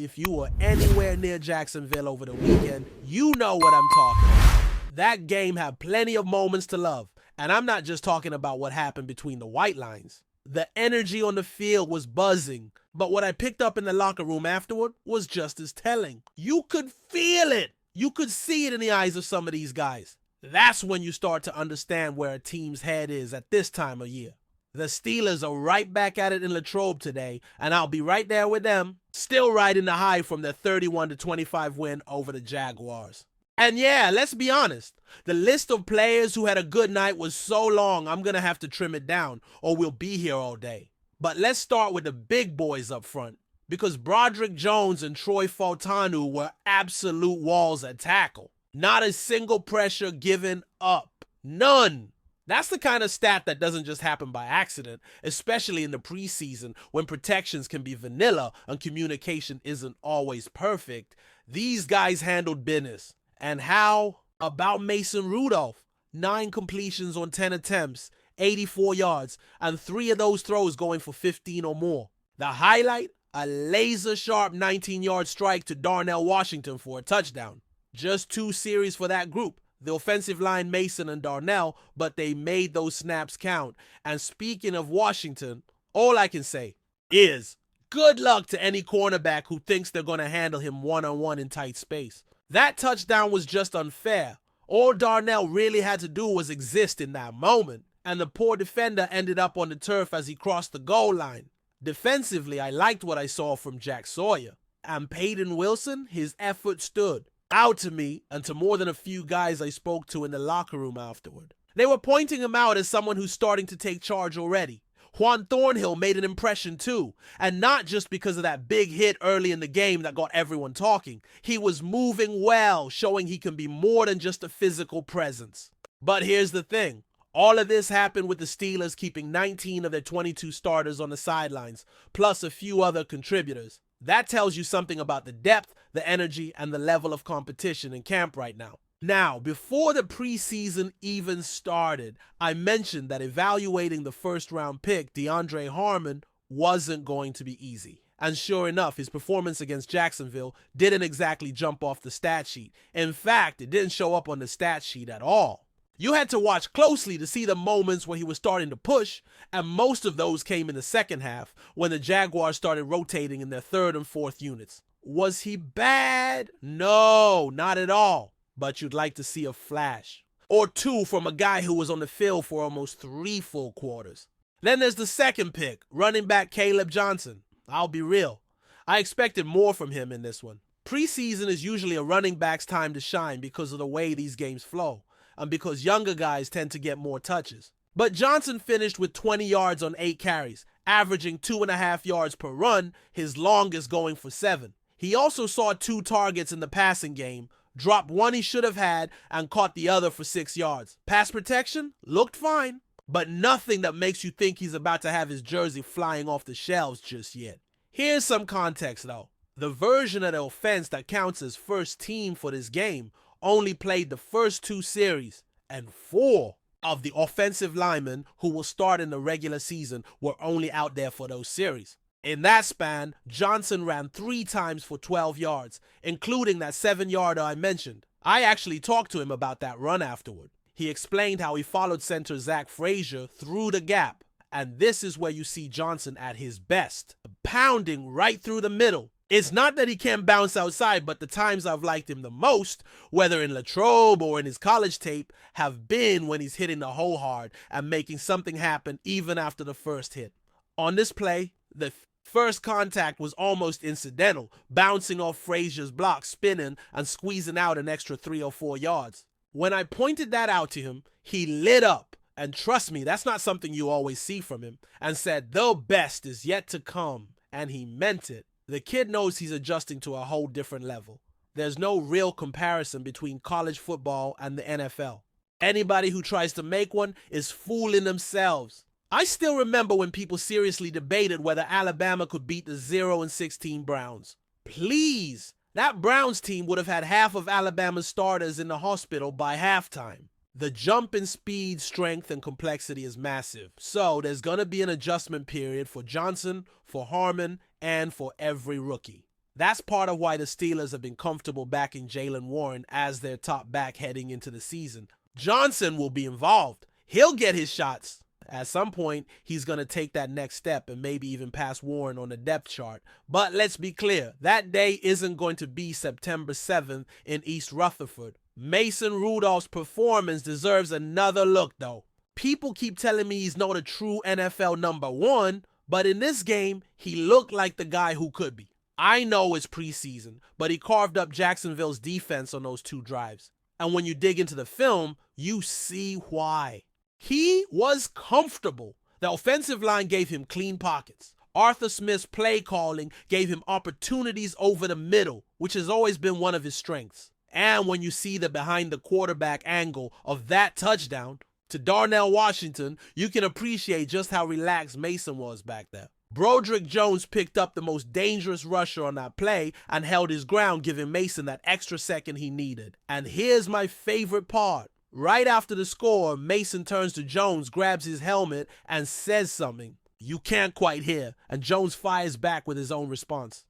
If you were anywhere near Jacksonville over the weekend, you know what I'm talking about. That game had plenty of moments to love, and I'm not just talking about what happened between the white lines. The energy on the field was buzzing, but what I picked up in the locker room afterward was just as telling. You could feel it. You could see it in the eyes of some of these guys. That's when you start to understand where a team's head is at this time of year. The Steelers are right back at it in Latrobe today, and I'll be right there with them, still riding the high from their 31-25 win over the Jaguars. And yeah, let's be honest, the list of players who had a good night was so long I'm going to have to trim it down, or we'll be here all day. But let's start with the big boys up front, because Broderick Jones and Troy Fautanu were absolute walls at tackle. Not a single pressure given up. None. That's the kind of stat that doesn't just happen by accident, especially in the preseason when protections can be vanilla and communication isn't always perfect. These guys handled business. And how about Mason Rudolph? 9 completions on 10 attempts, 84 yards, and 3 of those throws going for 15 or more. The highlight? A laser-sharp 19-yard strike to Darnell Washington for a touchdown. Just 2 series for that group. The offensive line, Mason and Darnell, but they made those snaps count. And speaking of Washington, all I can say is good luck to any cornerback who thinks they're going to handle him one-on-one in tight space. That touchdown was just unfair. All Darnell really had to do was exist in that moment, and the poor defender ended up on the turf as he crossed the goal line. Defensively, I liked what I saw from Jack Sawyer. And Peyton Wilson, his effort stood out to me and to more than a few guys I spoke to in the locker room afterward. They were pointing him out as someone who's starting to take charge already. Juan Thornhill made an impression too, and not just because of that big hit early in the game that got everyone talking. He was moving well, showing he can be more than just a physical presence. But here's the thing. All of this happened with the Steelers keeping 19 of their 22 starters on the sidelines, plus a few other contributors. That tells you something about the depth, the energy, and the level of competition in camp right now. Now, before the preseason even started, I mentioned that evaluating the first-round pick, DeAndre Harmon, wasn't going to be easy. And sure enough, his performance against Jacksonville didn't exactly jump off the stat sheet. In fact, it didn't show up on the stat sheet at all. You had to watch closely to see the moments where he was starting to push, and most of those came in the second half, when the Jaguars started rotating in their 3rd and 4th units. Was he bad? No, not at all. But you'd like to see a flash or 2 from a guy who was on the field for almost 3 full quarters. Then there's the second pick, running back Caleb Johnson. I'll be real. I expected more from him in this one. Preseason is usually a running back's time to shine because of the way these games flow and because younger guys tend to get more touches. But Johnson finished with 20 yards on 8 carries, averaging 2.5 yards per run, his longest going for 7. He also saw 2 targets in the passing game, dropped 1 he should have had, and caught the other for 6 yards. Pass protection looked fine, but nothing that makes you think he's about to have his jersey flying off the shelves just yet. Here's some context though. The version of the offense that counts as first team for this game only played the first 2 series, and 4 of the offensive linemen who will start in the regular season were only out there for those series. In that span, Johnson ran 3 times for 12 yards, including that 7-yarder I mentioned. I actually talked to him about that run afterward. He explained how he followed center Zach Frazier through the gap, and this is where you see Johnson at his best, pounding right through the middle. It's not that he can't bounce outside, but the times I've liked him the most, whether in Latrobe or in his college tape, have been when he's hitting the hole hard and making something happen even after the first hit. On this play, the first contact was almost incidental, bouncing off Frazier's block, spinning, and squeezing out an extra 3 or 4 yards. When I pointed that out to him, he lit up, and trust me, that's not something you always see from him, and said the best is yet to come, and he meant it. The kid knows he's adjusting to a whole different level. There's no real comparison between college football and the NFL. Anybody who tries to make one is fooling themselves. I still remember when people seriously debated whether Alabama could beat the 0-16 Browns. Please, that Browns team would have had half of Alabama's starters in the hospital by halftime. The jump in speed, strength, and complexity is massive. So there's going to be an adjustment period for Johnson, for Harmon, and for every rookie. That's part of why the Steelers have been comfortable backing Jaylen Warren as their top back heading into the season. Johnson will be involved. He'll get his shots. At some point, he's going to take that next step and maybe even pass Warren on the depth chart. But let's be clear, that day isn't going to be September 7th in East Rutherford. Mason Rudolph's performance deserves another look, though. People keep telling me he's not a true NFL number one, but in this game, he looked like the guy who could be. I know it's preseason, but he carved up Jacksonville's defense on those 2 drives. And when you dig into the film, you see why. He was comfortable. The offensive line gave him clean pockets. Arthur Smith's play calling gave him opportunities over the middle, which has always been one of his strengths. And when you see the behind the quarterback angle of that touchdown to Darnell Washington, you can appreciate just how relaxed Mason was back there. Broderick Jones picked up the most dangerous rusher on that play and held his ground, giving Mason that extra second he needed. And here's my favorite part. Right after the score, Mason turns to Jones, grabs his helmet, and says something you can't quite hear, and Jones fires back with his own response.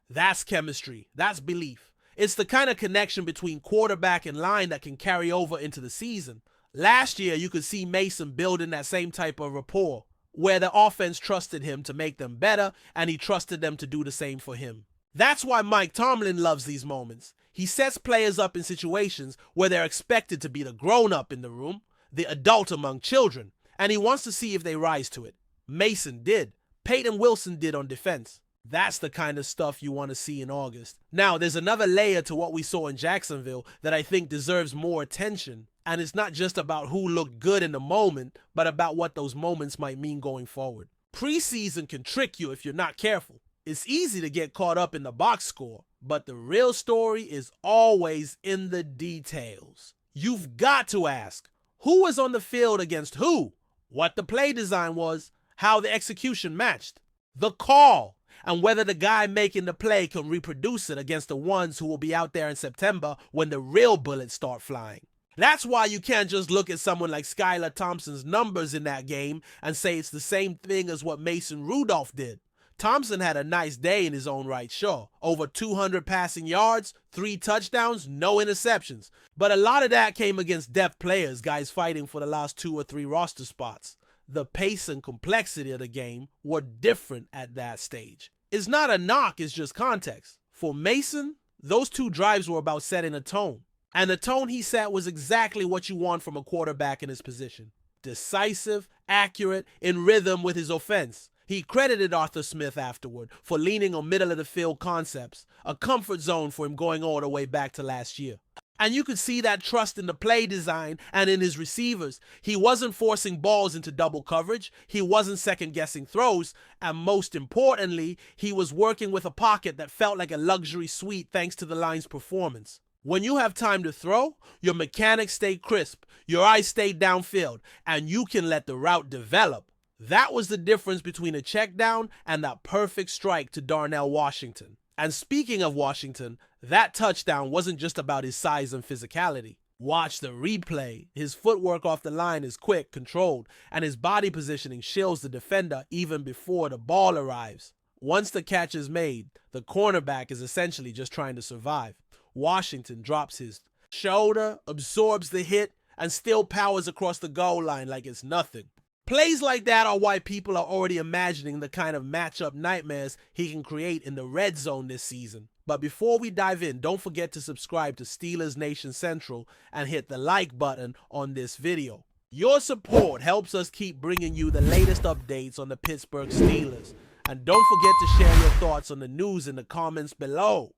That's chemistry. That's belief. It's the kind of connection between quarterback and line that can carry over into the season. Last year, you could see Mason building that same type of rapport, where the offense trusted him to make them better, and he trusted them to do the same for him. That's why Mike Tomlin loves these moments. He sets players up in situations where they're expected to be the grown-up in the room, the adult among children, and he wants to see if they rise to it. Mason did. Peyton Wilson did on defense. That's the kind of stuff you want to see in August. Now, there's another layer to what we saw in Jacksonville that I think deserves more attention, and it's not just about who looked good in the moment, but about what those moments might mean going forward. Preseason can trick you if you're not careful. It's easy to get caught up in the box score, but the real story is always in the details. You've got to ask, who was on the field against who? What the play design was, how the execution matched, the call, and whether the guy making the play can reproduce it against the ones who will be out there in September when the real bullets start flying. That's why you can't just look at someone like Skylar Thompson's numbers in that game and say it's the same thing as what Mason Rudolph did. Thompson had a nice day in his own right, sure. Over 200 passing yards, 3 touchdowns, no interceptions. But a lot of that came against depth players, guys fighting for the last 2 or 3 roster spots. The pace and complexity of the game were different at that stage. It's not a knock, it's just context. For Mason, those 2 drives were about setting a tone. And the tone he set was exactly what you want from a quarterback in his position. Decisive, accurate, in rhythm with his offense. He credited Arthur Smith afterward for leaning on middle-of-the-field concepts, a comfort zone for him going all the way back to last year. And you could see that trust in the play design and in his receivers. He wasn't forcing balls into double coverage, he wasn't second-guessing throws, and most importantly, he was working with a pocket that felt like a luxury suite thanks to the line's performance. When you have time to throw, your mechanics stay crisp, your eyes stay downfield, and you can let the route develop. That was the difference between a check down and that perfect strike to Darnell Washington. And speaking of Washington, that touchdown wasn't just about his size and physicality. Watch the replay. His footwork off the line is quick, controlled, and his body positioning shields the defender even before the ball arrives. Once the catch is made, the cornerback is essentially just trying to survive. Washington drops his shoulder, absorbs the hit, and still powers across the goal line like it's nothing. Plays like that are why people are already imagining the kind of matchup nightmares he can create in the red zone this season. But before we dive in, don't forget to subscribe to Steelers Nation Central and hit the like button on this video. Your support helps us keep bringing you the latest updates on the Pittsburgh Steelers. And don't forget to share your thoughts on the news in the comments below.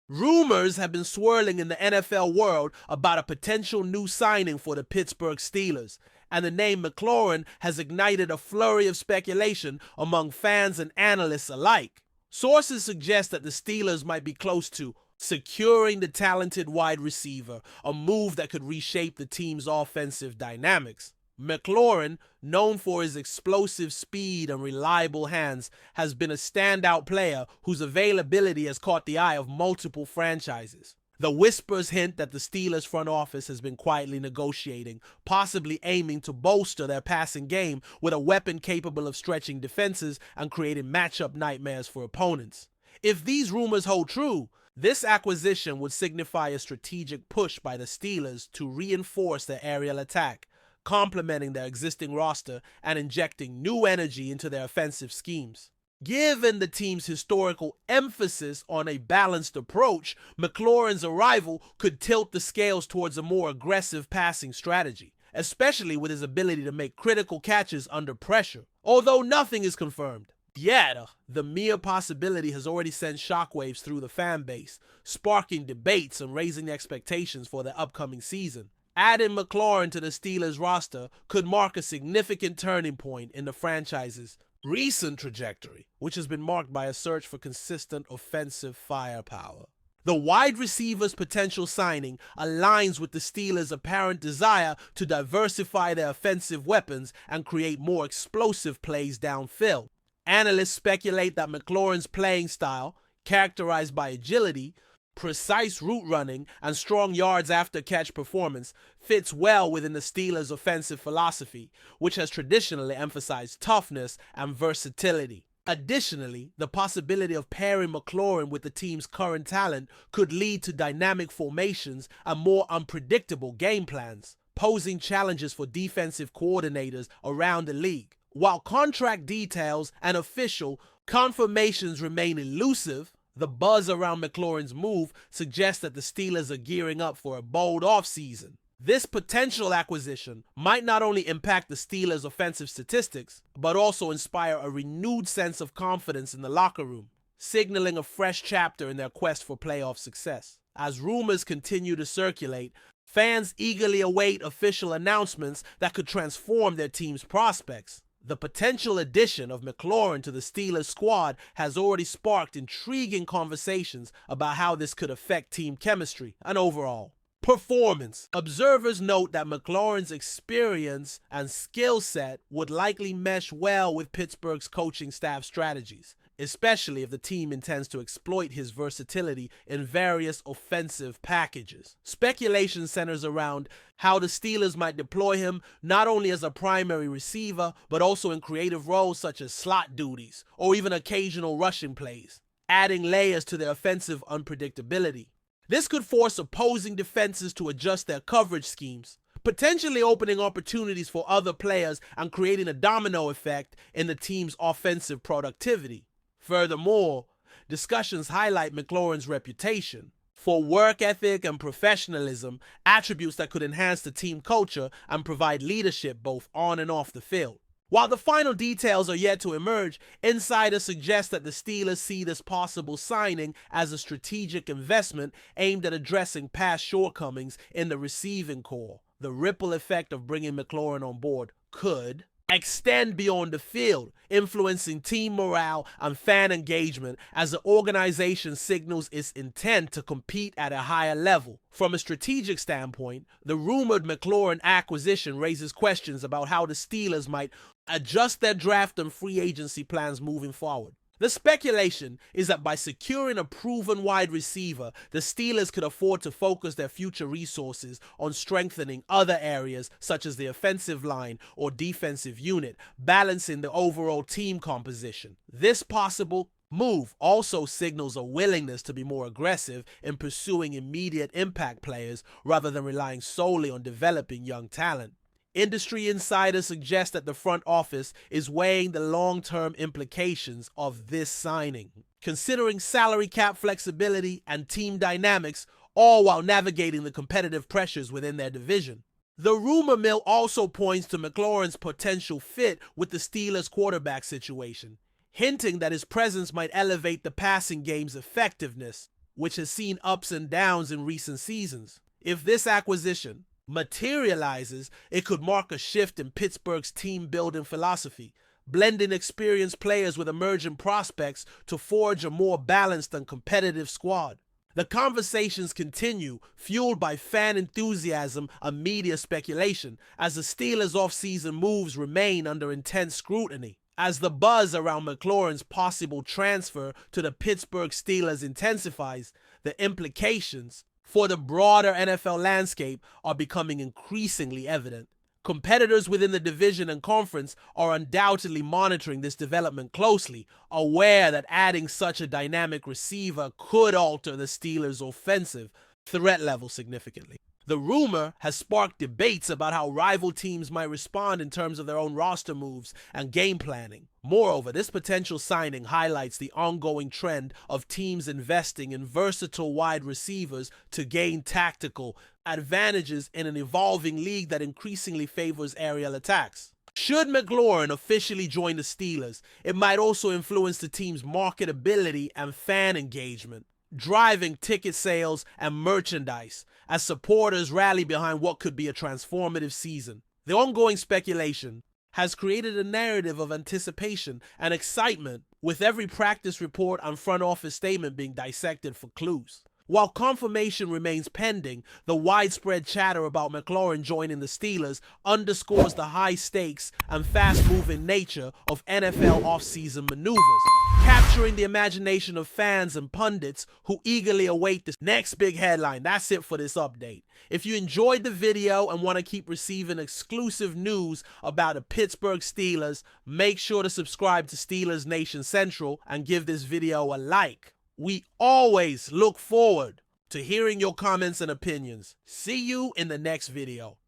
Rumors have been swirling in the NFL world about a potential new signing for the Pittsburgh Steelers, and the name McLAURIN has ignited a flurry of speculation among fans and analysts alike. Sources suggest that the Steelers might be close to securing the talented wide receiver, a move that could reshape the team's offensive dynamics. McLAURIN, known for his explosive speed and reliable hands, has been a standout player whose availability has caught the eye of multiple franchises. The whispers hint that the Steelers front office has been quietly negotiating, possibly aiming to bolster their passing game with a weapon capable of stretching defenses and creating matchup nightmares for opponents. If these rumors hold true, this acquisition would signify a strategic push by the Steelers to reinforce their aerial attack, complementing their existing roster and injecting new energy into their offensive schemes. Given the team's historical emphasis on a balanced approach, McLaurin's arrival could tilt the scales towards a more aggressive passing strategy, especially with his ability to make critical catches under pressure. Although nothing is confirmed, yet the mere possibility has already sent shockwaves through the fan base, sparking debates and raising expectations for the upcoming season. Adding McLaurin to the Steelers roster could mark a significant turning point in the franchise's recent trajectory, which has been marked by a search for consistent offensive firepower. The wide receiver's potential signing aligns with the Steelers' apparent desire to diversify their offensive weapons and create more explosive plays downfield. Analysts speculate that McLaurin's playing style, characterized by agility, precise route running, and strong yards after catch performance, fits well within the Steelers' offensive philosophy, which has traditionally emphasized toughness and versatility. Additionally, the possibility of pairing McLaurin with the team's current talent could lead to dynamic formations and more unpredictable game plans, posing challenges for defensive coordinators around the league. While contract details and official confirmations remain elusive, the buzz around McLaurin's move suggests that the Steelers are gearing up for a bold offseason. This potential acquisition might not only impact the Steelers' offensive statistics, but also inspire a renewed sense of confidence in the locker room, signaling a fresh chapter in their quest for playoff success. As rumors continue to circulate, fans eagerly await official announcements that could transform their team's prospects. The potential addition of McLaurin to the Steelers squad has already sparked intriguing conversations about how this could affect team chemistry and overall performance. Observers note that McLaurin's experience and skill set would likely mesh well with Pittsburgh's coaching staff strategies, especially if the team intends to exploit his versatility in various offensive packages. Speculation centers around how the Steelers might deploy him not only as a primary receiver, but also in creative roles such as slot duties or even occasional rushing plays, adding layers to their offensive unpredictability. This could force opposing defenses to adjust their coverage schemes, potentially opening opportunities for other players and creating a domino effect in the team's offensive productivity. Furthermore, discussions highlight McLaurin's reputation for work ethic and professionalism, attributes that could enhance the team culture and provide leadership both on and off the field. While the final details are yet to emerge, insiders suggest that the Steelers see this possible signing as a strategic investment aimed at addressing past shortcomings in the receiving core. The ripple effect of bringing McLaurin on board could extend beyond the field, influencing team morale and fan engagement as the organization signals its intent to compete at a higher level. From a strategic standpoint, the rumored McLaurin acquisition raises questions about how the Steelers might adjust their draft and free agency plans moving forward. The speculation is that by securing a proven wide receiver, the Steelers could afford to focus their future resources on strengthening other areas such as the offensive line or defensive unit, balancing the overall team composition. This possible move also signals a willingness to be more aggressive in pursuing immediate impact players rather than relying solely on developing young talent. Industry insiders suggest that the front office is weighing the long-term implications of this signing, considering salary cap flexibility and team dynamics, all while navigating the competitive pressures within their division. The rumor mill also points to McLaurin's potential fit with the Steelers' quarterback situation, hinting that his presence might elevate the passing game's effectiveness, which has seen ups and downs in recent seasons. If this acquisition materializes, it could mark a shift in Pittsburgh's team-building philosophy, blending experienced players with emerging prospects to forge a more balanced and competitive squad. The conversations continue, fueled by fan enthusiasm and media speculation, as the Steelers' offseason moves remain under intense scrutiny. As the buzz around McLaurin's possible transfer to the Pittsburgh Steelers intensifies, the implications for the broader NFL landscape are becoming increasingly evident. Competitors within the division and conference are undoubtedly monitoring this development closely, aware that adding such a dynamic receiver could alter the Steelers' offensive threat level significantly. The rumor has sparked debates about how rival teams might respond in terms of their own roster moves and game planning. Moreover, this potential signing highlights the ongoing trend of teams investing in versatile wide receivers to gain tactical advantages in an evolving league that increasingly favors aerial attacks. Should McLAURIN officially join the Steelers, it might also influence the team's marketability and fan engagement, driving ticket sales and merchandise as supporters rally behind what could be a transformative season. The ongoing speculation has created a narrative of anticipation and excitement, with every practice report and front office statement being dissected for clues. While confirmation remains pending, the widespread chatter about McLAURIN joining the Steelers underscores the high stakes and fast-moving nature of NFL offseason maneuvers, capturing the imagination of fans and pundits who eagerly await the next big headline. That's it for this update. If you enjoyed the video and want to keep receiving exclusive news about the Pittsburgh Steelers, make sure to subscribe to Steelers Nation Central and give this video a like. We always look forward to hearing your comments and opinions. See you in the next video.